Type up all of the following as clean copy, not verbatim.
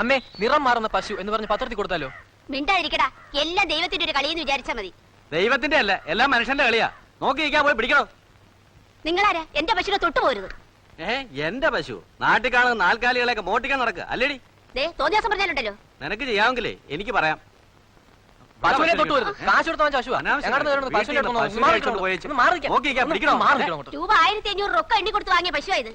അമ്മേ നിറം മാറുന്ന പശു എന്ന് പറഞ്ഞ് പത്രത്തിൽ കൊടുത്താലോ? മിണ്ടായിരിക്കടാ, എല്ലാം ദൈവത്തിന്റെ ഒരു കളിയെന്ന് വിചാരിച്ചാ മതി. ദൈവത്തിന്റെ അല്ല, എല്ലാം മനുഷ്യന്റെ കളിയാ. നോക്കി നിൽക്കാൻ പോയി പിടിക്കണോ? നിങ്ങളാരാ എന്റെ പശുവിനെ തൊട്ടുപോരുത്? എന്റെ പശു നാട്ടിൽ കാണുന്ന നാൽക്കാലികളെയൊക്കെ മോട്ടിക്കാൻ നടക്കുക അല്ലേടി? തോന്നിയാസം പറഞ്ഞാലുണ്ടല്ലോ. നിനക്ക് ചെയ്യാമെങ്കിലേ എനിക്ക് പറയാം. പശുവിനെ തൊട്ടുപോരുത്. കാശ് കൊടുത്ത പശുവാ. രൂപ 1500 റൊക്ക എണ്ണി കൊടുത്ത് വാങ്ങിയ പശുവാ ഇത്.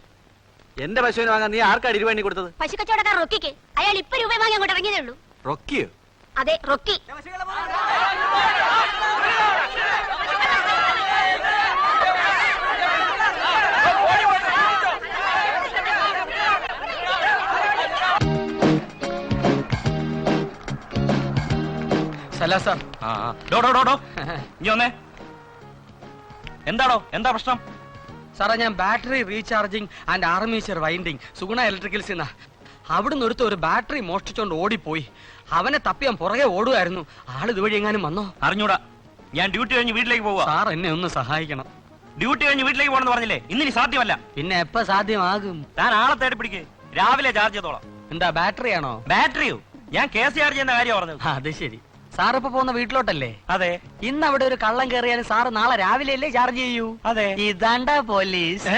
എന്റെ പശുവിനെ വാങ്ങാൻ നീ ആർക്കാണ് രൂപ എണ്ണി കൊടുത്തത്? പശു കച്ചവടക്കാരൻ റൊക്കിക്ക്. അയാൾ ഇപ്പൊ രൂപ വാങ്ങി അങ്ങോട്ട് ഇറങ്ങിയതേ ഉള്ളൂ. റൊക്കിയോ? അതെ, റൊക്കി. എന്താണോ എന്താ പ്രശ്നം? സാറേ, ഞാൻ battery recharging and armature winding Suguna electricals അവിടുന്ന് ഒരുത്ത ഒരു ബാറ്ററി മോഷ്ടിച്ചോണ്ട് ഓടിപ്പോയി. അവനെ തപ്പിയാൻ പുറകെ ഓടുമായിരുന്നു. ആള് ഇതുവഴി എങ്ങാനും വന്നോ? അറിഞ്ഞൂടാ. ഞാൻ ഡ്യൂട്ടി കഴിഞ്ഞ് വീട്ടിലേക്ക് പോവാ. സാർ എന്നെ ഒന്ന് സഹായിക്കണം. ഡ്യൂട്ടി കഴിഞ്ഞ് വീട്ടിലേക്ക് പോകണമെന്ന് പറഞ്ഞില്ലേ? ഇന്നിനി സാധ്യമല്ല. പിന്നെ എപ്പ സാധ്യമാകും? താൻ ആളെ തേടി പിടിക്ക്. രാവിലെ ചാർജ് ചെയ്തോളാം. എന്താ ബാറ്ററി ആണോ? ബാറ്ററിയോ? ഞാൻ കേസ് ചാർജ് ചെയ്യുന്ന കാര്യം പറഞ്ഞത്. അത് ശരി. സാർ ഇപ്പൊ പോകുന്ന വീട്ടിലോട്ടല്ലേ? അതെ. ഇന്ന് അവിടെ ഒരു കള്ളം കയറിയാലും സാറ് നാളെ രാവിലെ അല്ലേ ചാർജ് ചെയ്യൂ? അതെ. ഇതാണ്ടാ പോലീസ്.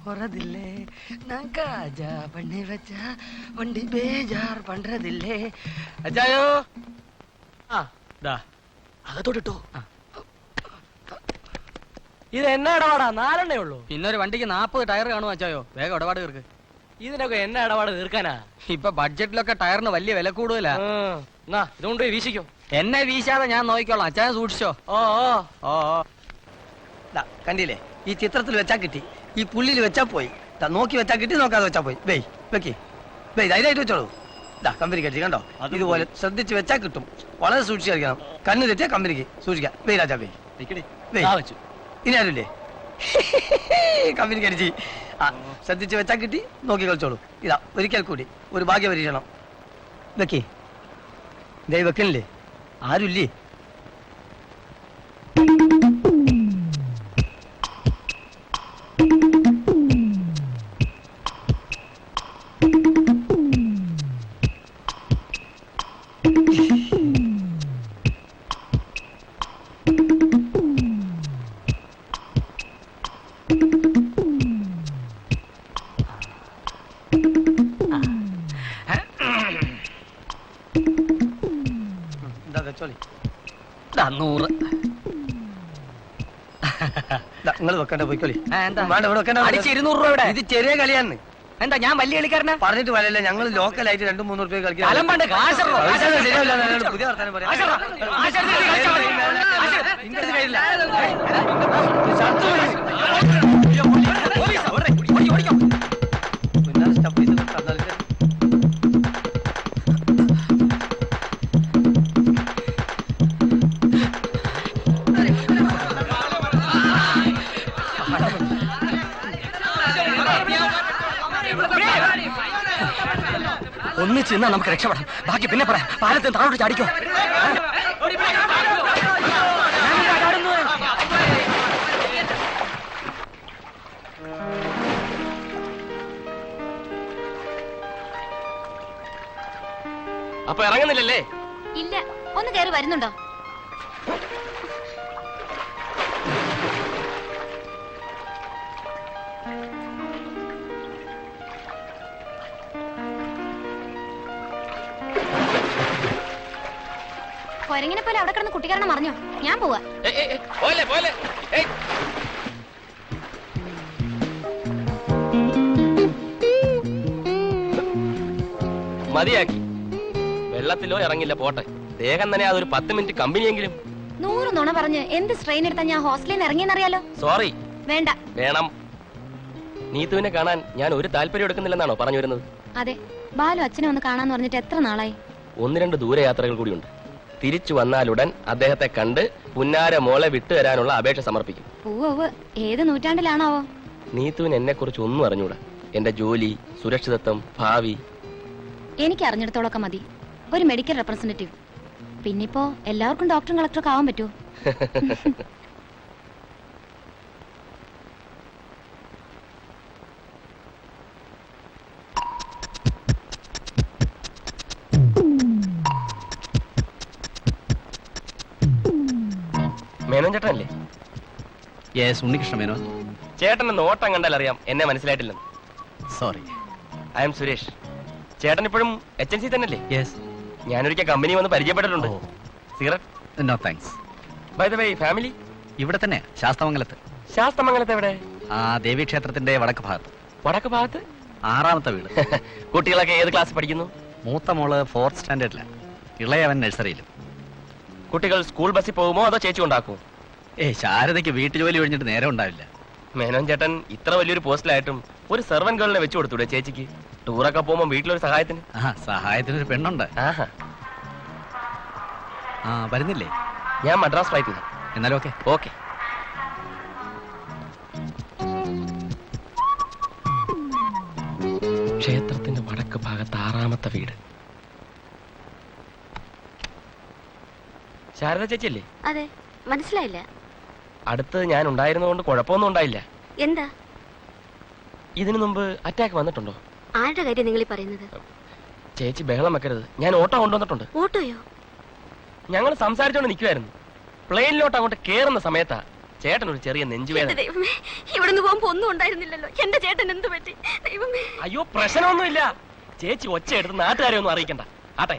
போறதில்லை நான் காஜா பண்ணி வச்சா வண்டி பேஜார் பண்றதில்லை. അജായോ അകത്തോട്ടിട്ടോ. ഇത് എന്നാ ഇടപാടാ? 4 ഉള്ളൂ. പിന്നെ ഒരു വണ്ടിക്ക് 40 ടയർ കാണും അച്ചായോ. വേഗം ഇടപാട് തീർക്ക്. ഇതിനൊക്കെ എന്നാ ഇടപാട് തീർക്കാനാ? ഇപ്പൊ ബഡ്ജറ്റിലൊക്കെ ടയറിന് വലിയ വില കൂടുതലാ. ഇതുകൊണ്ട് വീശിക്കോ. എന്നെ വീശാതെ ഞാൻ നോക്കിക്കോളാം. അച്ചായ സൂക്ഷിച്ചോ. ഓ ഓ കണ്ടില്ലേ? ഈ ചിത്രത്തിൽ വെച്ചാ കിട്ടി, ഈ പുള്ളിയിൽ വെച്ചാ പോയി. നോക്കി വെച്ചാ കിട്ടി, നോക്കാതെ വെച്ചാ പോയി. വെയ് വെക്കി വെയ് ധൈര്യമായിട്ട് വെച്ചോളൂ. കമ്പനി കടിച്ചു കണ്ടോ? ഇതുപോലെ ശ്രദ്ധിച്ച് വെച്ചാ കിട്ടും. വളരെ സൂക്ഷിച്ച് കളിക്കണം. കണ്ണ് തെറ്റിയ കമ്പനിക്ക് സൂക്ഷിക്കാം. വെയ് രാജാ വെയ്. ഇനി ആരുമില്ലേ? കമ്പനി കടിച്ച്. ശ്രദ്ധിച്ച് വെച്ചാ കിട്ടി, നോക്കി കളിച്ചോളൂ. ഇതാ ഒരിക്കൽ കൂടി ഒരു ഭാഗ്യ പരീക്ഷണം. വെക്കി ദൈ വെക്കണില്ലേ? ആരുമില്ലേ? നിങ്ങൾ വെക്കണ്ട പോയിക്കോളി. അടിച്ച് 200 രൂപ. ഇത് ചെറിയ കളിയാണ്. എന്താ ഞാൻ വലിയ കളിക്കാരനാ? പറഞ്ഞിട്ട് വരല്ല, ഞങ്ങൾ ലോക്കലായിട്ട് 2-3 റുപ്യ കളിക്കാം. അലമ്പണ്ട് കാശറോ? ശരിയാവില്ല, എന്നോട് പുതിയ വർത്താനം പറയാം. ഇങ്ങനത്തെ കഴിയില്ല. പിന്നെ സ്റ്റെപ്പ് ചെയ്ത് തന്നാലും ശരി. ഒന്നിച്ച് നിന്നാ നമുക്ക് രക്ഷപ്പെടാം. ബാക്കി പിന്നെ പറയാം. പാലത്തിന് താഴോട്ട് ചാടിക്കോ. അപ്പൊ ഇറങ്ങുന്നില്ലല്ലേ? ഇല്ല, ഒന്ന് കയറി വരുന്നുണ്ടോ? കൊരങ്ങിനെ പോലെ അവിടെ കിടന്ന് കുട്ടിക്കാരണം മറിഞ്ഞോ? ഞാൻ പോവാ. മതിയാക്കി. വെള്ളത്തിലോ ഇറങ്ങില്ല, പോട്ടെ. ദേഹം തന്നെ അതൊരു 10 മിനിറ്റ് കമ്പനിയെങ്കിലും. 100 നുണ പറഞ്ഞ് എന്ത് സ്ട്രെയിൻ എടുത്താ ഞാൻ ഹോസ്റ്റലിൽ നിന്ന് ഇറങ്ങിയെന്നറിയാലോ? സോറി. വേണ്ട. വേണം. നീതുവിനെ കാണാൻ ഞാൻ ഒരു താല്പര്യം എടുക്കുന്നില്ലെന്നാണോ പറഞ്ഞു വരുന്നത്? അതെ, ബാലു അച്ഛനെ ഒന്ന് കാണാന്ന് പറഞ്ഞിട്ട് എത്ര നാളായി? 1-2 ദൂരയാത്രകൾ കൂടിയുണ്ട്. തിരിച്ചു വന്നാലുടൻ അദ്ദേഹത്തെ കണ്ട് പുന്നാര മോളെ വിട്ടുതരാനുള്ള അപേക്ഷ സമർപ്പിക്കും. ഉവ്വ്, ഏത് നൂറ്റാണ്ടിലാണാവോ? നീതുവിന് എന്നെ കുറിച്ച് ഒന്നും അറിഞ്ഞൂടാ. എന്റെ ജോലി, സുരക്ഷിതത്വം, ഭാവി എനിക്ക് അറിഞ്ഞിടത്തോളൊക്കെ മതി. ഒരു മെഡിക്കൽ റെപ്രസെന്റേറ്റീവ്. പിന്നിപ്പോ എല്ലാവർക്കും ഡോക്ടറും കളക്ടറൊക്കെ ആവാൻ പറ്റുമോ? മേനോൻ ചേട്ടനല്ലേ? യെസ്, ഉണ്ണികൃഷ്ണ മേനോൻ. ചേട്ടന്റെ നോട്ടം കണ്ടാൽ അറിയാം എന്നെ മനസ്സിലായിട്ടില്ലെന്ന്. സോറി. I am Suresh. ചേട്ടൻ ഇപ്പോഴും HNC തന്നെയല്ലേ? യെസ്. ഞാനൊരിക്കൽ കമ്പനി വന്ന് പരിചയപ്പെട്ടിട്ടുണ്ട്. Cigarette? No thanks. By the way, family ഇവിടെ തന്നെ, ശാസ്തമംഗലത്ത്. ശാസ്തമംഗലത്ത് എവിടെ? ആ ദേവീക്ഷേത്രത്തിന്റെ വടക്ക് ഭാഗത്ത്. വടക്ക് ഭാഗത്ത്? 6ാമത്തെ വീട്. കുട്ടികളൊക്കെ ഏത് ക്ലാസ് പഠിക്കുന്നു? മൂത്ത മോള് 4th സ്റ്റാൻഡേർഡിലാണ്, ഇളയവൻ നഴ്സറിയിലും. കുട്ടികൾ സ്കൂൾ ബസ്സിൽ പോകുമോ അതോ ചേച്ചി ഉണ്ടാക്കുമോ? ശാരദയ്ക്ക് വീട്ടു ജോലി ഒഴിഞ്ഞിട്ട് നേരം ഉണ്ടാവില്ല. മേനോൻ ചേട്ടൻ ഇത്ര വലിയൊരു പോസ്റ്റിലായിട്ടും ഒരു സെർവന്റ് ഗേളിനെ വെച്ചു കൊടുത്തൂടെ ചേച്ചിക്ക്? ടൂറൊക്കെ പോകുമ്പോ വീട്ടിലൊരു സഹായത്തിന്. സഹായത്തിനൊരു പെണ്ണുണ്ട്. ആഹാ. വരുന്നില്ലേ? ഞാൻ മദ്രാസ് ഫ്ലൈറ്റിൽ. എന്നാലും ഓക്കെ. ഓക്കെ. ക്ഷേത്രത്തിന്റെ വടക്ക് ഭാഗത്ത് 6ാമത്തെ വീട്. ശാരദ ചേച്ചിയല്ലേ? അതെ, മനസ്സിലായില്ല. അടുത്ത് ഞാൻ ഉണ്ടായിരുന്നതുകൊണ്ട് കുഴപ്പമൊന്നും ഉണ്ടായില്ല. എന്താ? ഇതിനു മുമ്പ് അറ്റാക്ക് വന്നിട്ടുണ്ടോ? ആരുടെ കാര്യം നിങ്ങൾ പറയുന്നത്? ചേച്ചി ബഹളം വെക്കരുത്. ഞാൻ ഓട്ടോ കൊണ്ടുവന്നിട്ടുണ്ട്. ഓട്ടോയോ? ഞങ്ങൾ സംസാരിച്ചോണ്ട് നിൽക്കുമായിരുന്നു. പ്ലെയിനിലോട്ട് അങ്ങോട്ട് കേറുന്ന സമയത്താ ചേട്ടൻ ഒരു ചെറിയ നെഞ്ചുവേദന. ഇവിടുന്ന് പോകുമ്പോ ഒന്നും ഉണ്ടായിരുന്നില്ലല്ലോ. എന്റെ ചേട്ടൻ എന്ത് പറ്റി? അയ്യോ, പ്രശ്നമൊന്നുമില്ല. ചേച്ചി ഒച്ച എടുത്ത് നാട്ടുകാരെ ഒന്നും അറിയിക്കണ്ട. ആട്ടെ,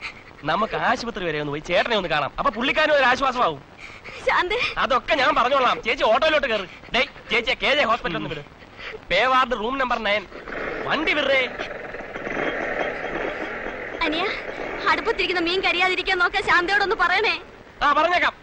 നമുക്ക് ആശുപത്രി വരെ ഒന്ന് പോയി ചേട്ടനെ ഒന്ന് കാണാം. അപ്പൊ പുള്ളിക്കാരനും ഒരു ആശ്വാസമാവും. അതൊക്കെ ഞാൻ പറഞ്ഞോളാം. ചേച്ചി ഓട്ടോയിലോട്ട് കയറി. ഡേയ്, ചേച്ചിയെ KJ ഹോസ്പിറ്റലിൽ ഒന്ന് വിട്. പേ വാർഡ് റൂം നമ്പർ 9. വണ്ടി വിടേ. അനിയ, അടുപ്പത്തിരിക്കുന്ന മീൻ കരിയാതിരിക്കാൻ നോക്കാൻ ശാന്തയോടൊന്ന് പറയണേ. പറഞ്ഞേക്കാം.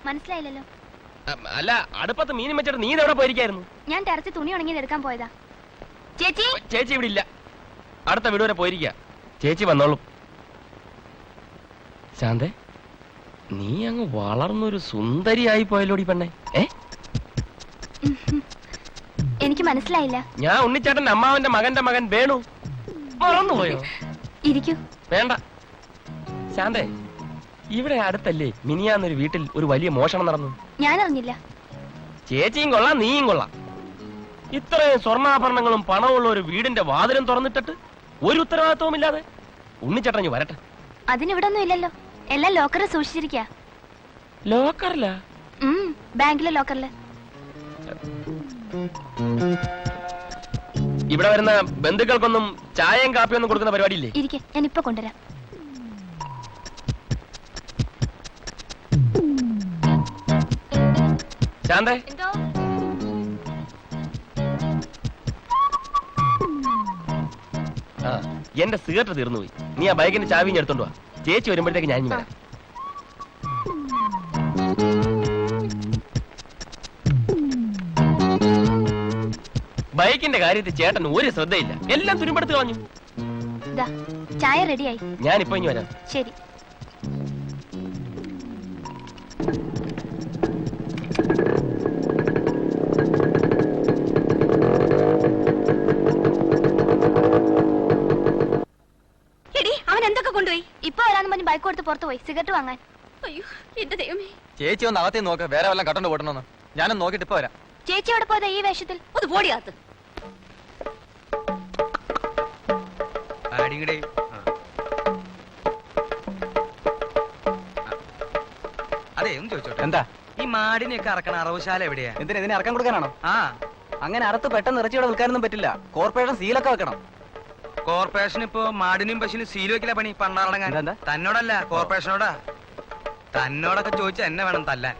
മനസ്സിലായില്ലല്ലോ. അല്ല, അടുപ്പത്ത് മീനും വെച്ചിട്ട് നീ എവിടെ പോയിരിക്കായിരുന്നു? ഞാൻ ടെറസിൽ തുണി ഉണങ്ങിയത് എടുക്കാൻ പോയതാ. ചേച്ചി ചേച്ചി ഇവിടെ ഇല്ല. അടുത്ത വീട് വരെ പോയിരിക്കുക. ചേച്ചി വന്നോളും. ശാന്തേ, നീ അങ്ങ് വളർന്നൊരു സുന്ദരിയായി പോയല്ലോടി പെണ്ണെ. എനിക്ക് മനസ്സിലായില്ല. ഞാൻ ഉണ്ണിച്ചേട്ടന്റെ അമ്മാവന്റെ മകന്റെ മകൻ വേണു. മറന്നുപോയോ? ഇരിക്കൂ. വേണ്ട. ശാന്തേ, ഇവിടെ അടുത്തല്ലേ മിനിയാന്നൊരു വീട്ടിൽ ഒരു വലിയ മോഷണം നടന്നു. ഞാൻ അറിഞ്ഞില്ല. ചേച്ചിയും കൊള്ളാം, നീയും കൊള്ളാം. ഇത്രയും സ്വർണ്ണാഭരണങ്ങളും പണമുള്ള ഒരു വീടിന്റെ വാതിലും തുറന്നിട്ടിട്ട് ഒരു ഉത്തരവാദിത്വവും ഇല്ലാതെ ഉണ്ണിച്ചേട്ടഞ്ഞു വരട്ടെ. അതിനിവിടെ ഒന്നും ഇല്ലല്ലോ, എല്ലാം ലോക്കറിൽ സൂക്ഷിച്ചിരിക്കാ. ലോക്കറില്ല? ബാങ്കിലെ ലോക്കറില്. ഇവിടെ വരുന്ന ബന്ധുക്കൾക്കൊന്നും ചായയും കാപ്പിയൊന്നും കൊടുക്കുന്ന പരിപാടിയില്ലേ? ഇരിക്കെ, ഞാൻ ഇപ്പൊ കൊണ്ടുവരാം. ശാന്തേ, ആ എന്റെ സിഗരറ്റ് തീർന്നുപോയി. നീ ആ ബൈക്കിന്റെ ചാവിയും എടുത്തോണ്ട് വാ. ചേച്ചി വരുമ്പോഴത്തേക്ക് ഞാൻ ഇനി വരാം. ബൈക്കിന്റെ കാര്യത്തിൽ ചേട്ടൻ ഒരു ശ്രദ്ധയില്ല, എല്ലാം തുരുമ്പെടുത്ത് കളഞ്ഞു. ചായ റെഡിയായി, ഞാനിപ്പോ ഇനി വരാം. ശരി. അവൻ എന്തൊക്കെ കൊണ്ടുപോയി? ഇപ്പൊ വരാന്ന് പറഞ്ഞ് ബൈക്ക് കൊടുത്ത് പുറത്തു പോയി സിഗരറ്റ് വാങ്ങാൻ. അയ്യോ എന്റെ ദൈവമേ. ചേച്ചി ഒന്ന് അകത്തേ നോക്ക്, വേറെ വല്ലതും കട്ടണ്ട് പോട്ടണമെന്ന്. ഞാനൊന്ന് നോക്കിട്ട് ഇപ്പൊ വരാം. ചേച്ചി എവിടെ പോയതാ ഈ വേഷത്തിൽ? ഒന്ന് പോടിയാത്ത്. അതെ ഒന്ന് ചോദിച്ചോട്ടെ, എന്താ ഈ മാടിനെയൊക്കെ അറക്കണ അറവുശാല എവിടെയാ? എന്തിനാ ഇതിനെ ഇറക്കാൻ കൊടുക്കാനാണോ? ആ, അങ്ങനെ അറുത്ത് പെട്ടെന്ന് ഇറച്ചിയോടെ വിൽക്കാനൊന്നും പറ്റില്ല. കോർപ്പറേഷൻ സീലൊക്കെ വെക്കണം. കോർപ്പറേഷൻ ഇപ്പൊ മാടിനും പശുവിനും സീൽ വെക്കില്ല പണി. പണ്ടാറടങ്ങാൻ. എന്താ? തന്നോടല്ല, കോർപ്പറേഷനോടാ. തന്നോടൊക്കെ ചോദിച്ചാ എന്നെ വേണം തല്ലാൻ.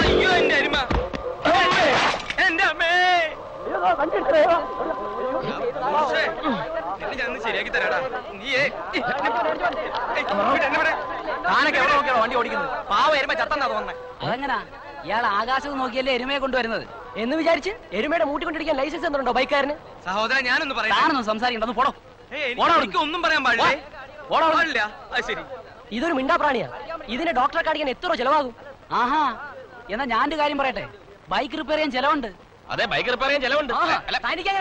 അയ്യോ എന്റെ അരിമ, എന്റെ അമ്മേ. ഞാൻ ശരിയാക്കി തരാടാ. നീയേ താനൊക്കെ എവിടെ നോക്കിയാണോ വണ്ടി ഓടിക്കുന്നത്? പാവ എരുമ ചത്തന്നാ തോന്നുന്നത്. അതെങ്ങനാ ഇയാൾ ആകാശത്ത് നോക്കിയല്ലേ എരുമയെ കൊണ്ടുവരുന്നത് എന്ന് വിചാരിച്ച് എരുമയുടെ മൂട്ടിക്കൊണ്ടിരിക്കാൻ ലൈസൻസ് എന്തുണ്ടോ ബൈക്കാരന്? സഹോദരൻ ഞാനൊന്ന് പറയാം. താനൊന്നും സംസാരിക്കണ്ടെന്ന് പോടോ. എനിക്ക് ഒന്നും പറയാൻ പാടില്ലേ? പാടില്ല. അത് ശരി. ഇതൊരു മിണ്ടാപ്രാണിയാ. ഇതിന് ഡോക്ടറെ കാണിക്കാൻ എത്ര ചെലവാകും? ആഹാ, എന്നാ ഞാൻ ഒരു കാര്യം പറയട്ടെ. ബൈക്ക് റിപ്പയർ ചെയ്യാൻ ചെലവുണ്ട്. അതെ, ബൈക്ക് റിപ്പയർ ചെയ്യാൻ ചെലവുണ്ട്. തനിക്കങ്ങനെ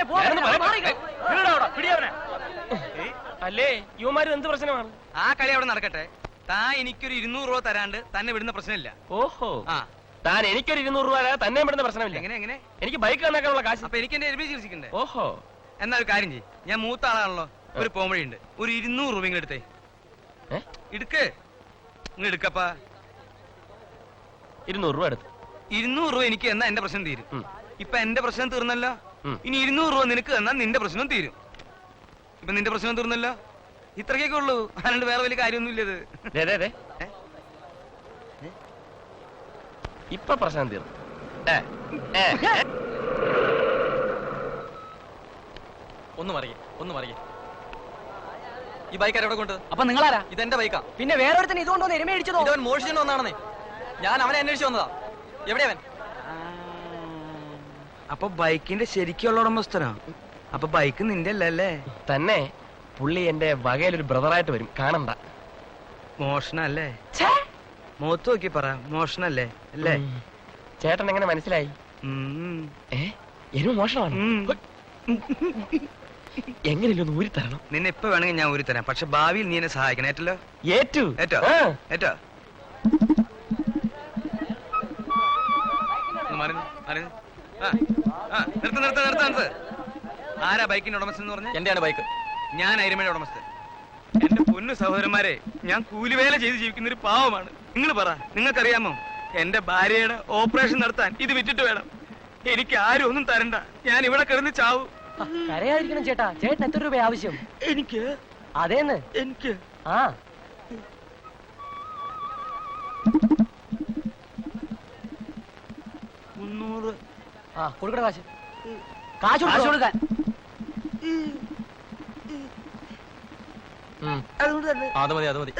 അല്ലേ യുവമാര് എന്ത് പ്രശ്നമാണ്? ആ കളി അവിടെ നടക്കട്ടെ. താ എനിക്കൊരു 200 രൂപ തരാണ്ട് തന്നെ വിടുന്ന പ്രശ്നമില്ല. ഓഹോ, ആ, താൻ എനിക്കൊരു 200 രൂപ തന്നെ പെടുന്ന പ്രശ്നമില്ല. എങ്ങനെ എങ്ങനെ? എനിക്ക് ബൈക്ക് നന്നാക്കാനുള്ള കാശ്. അപ്പൊ എനിക്ക് എന്റെ എരുമ ചികിത്സിക്കണ്ടേ? ഓഹോ, എന്നാ ഒരു കാര്യം ചെയ്യ്, ഞാൻ മൂത്ത ആളാണല്ലോ, ഒരു പോംവഴിയുണ്ട്. ഒരു 200 രൂപ ഇങ്ങ് എടുത്തേ. എടുക്ക്, ഇങ്ങ് എടുക്കപ്പാ. 200 രൂപ എടുത്ത്. 200 രൂപ എനിക്ക് എന്നാ എന്റെ പ്രശ്നം തീരും. ഇപ്പൊ എന്റെ പ്രശ്നം തീർന്നല്ലോ. ഇനി 200 രൂപ നിനക്ക് എന്നാ നിന്റെ പ്രശ്നം തീരും. ഇപ്പൊ നിന്റെ പ്രശ്നം തീർന്നല്ലോ. ഇത്രയൊക്കെ ഉള്ളൂ, അല്ലാണ്ട് വേറെ വലിയ കാര്യമൊന്നും ഇല്ലത്. ഇപ്പൊ പ്രശ്നം തീർന്നു. ഒന്ന് മറിയേ. ഈ ബൈക്ക് എവിടെ കൊണ്ട്? അപ്പൊ നിങ്ങളാരാ? ഇതെന്റെ ബൈക്കാ. പിന്നെ വേറൊരുത്തൻ ഇതുകൊണ്ടോ എരുമ അടിച്ചതോ? ഇതവൻ മോഷിച്ചു വന്നാണെന്നേ. ഞാൻ അവനെ അന്വേഷിച്ചു വന്നതാ. എവിടെയവൻ? അപ്പൊ ബൈക്കിന്റെ ശരിക്കുള്ള ഉടമസ്ഥനാ? അപ്പൊ ബൈക്ക് നിന്റെ അല്ലേ? തന്നെ പുള്ളി എന്റെ വകയിലൊരു ബ്രദറായിട്ട് വരും, കാണണ്ട. മോഷണല്ലേ? മുഖത്ത് നോക്കി പറ, മോഷണല്ലേ അല്ലേ? ചേട്ടൻ എങ്ങനെ മനസ്സിലായി? എരുമ മോഷണമാണ്. എങ്ങനെയല്ലോ ഊരി തരണം. നിന്നെ ഇപ്പൊ വേണമെങ്കിൽ ഞാൻ ഊരി തരാം, പക്ഷെ ഭാവിയിൽ നീ എന്നെ സഹായിക്കണം. ഏറ്റല്ലോ? ഏറ്റു ഏറ്റോ ഏറ്റോ. നിർത്ത്. ആരാ ബൈക്കിന്റെ ഉടമസ്ഥൻ എന്ന് പറഞ്ഞ? എന്റെയാണ് ബൈക്ക്. ഞാൻ എരുമയുടെ ഉടമസ്ഥൻ. എന്റെ പൊന്നു സഹോദരന്മാരെ, ഞാൻ കൂലിവേല ചെയ്ത് ജീവിക്കുന്ന ഒരു പാവമാണ്. നിങ്ങൾ പറ, നിങ്ങൾക്കറിയാമോ എന്റെ ഭാര്യയുടെ ഓപ്പറേഷൻ നടത്താൻ ഇത് വിറ്റിട്ട് വേണം. എനിക്ക് ആരും ഒന്നും തരണ്ട, ഞാൻ ഇവിടെ കിടന്ന് ചാവും. കരയാതിരിക്കണം ചേട്ടാ. ചേട്ടൻ എത്ര രൂപ ആവശ്യം? എനിക്ക് അതേന്ന് എനിക്ക് ആ 300. ആ കൊടുക്കട കാശ്. കാശ് കൊടുക്കാൻ അതുകൊണ്ട് തന്നെ അത് മതി.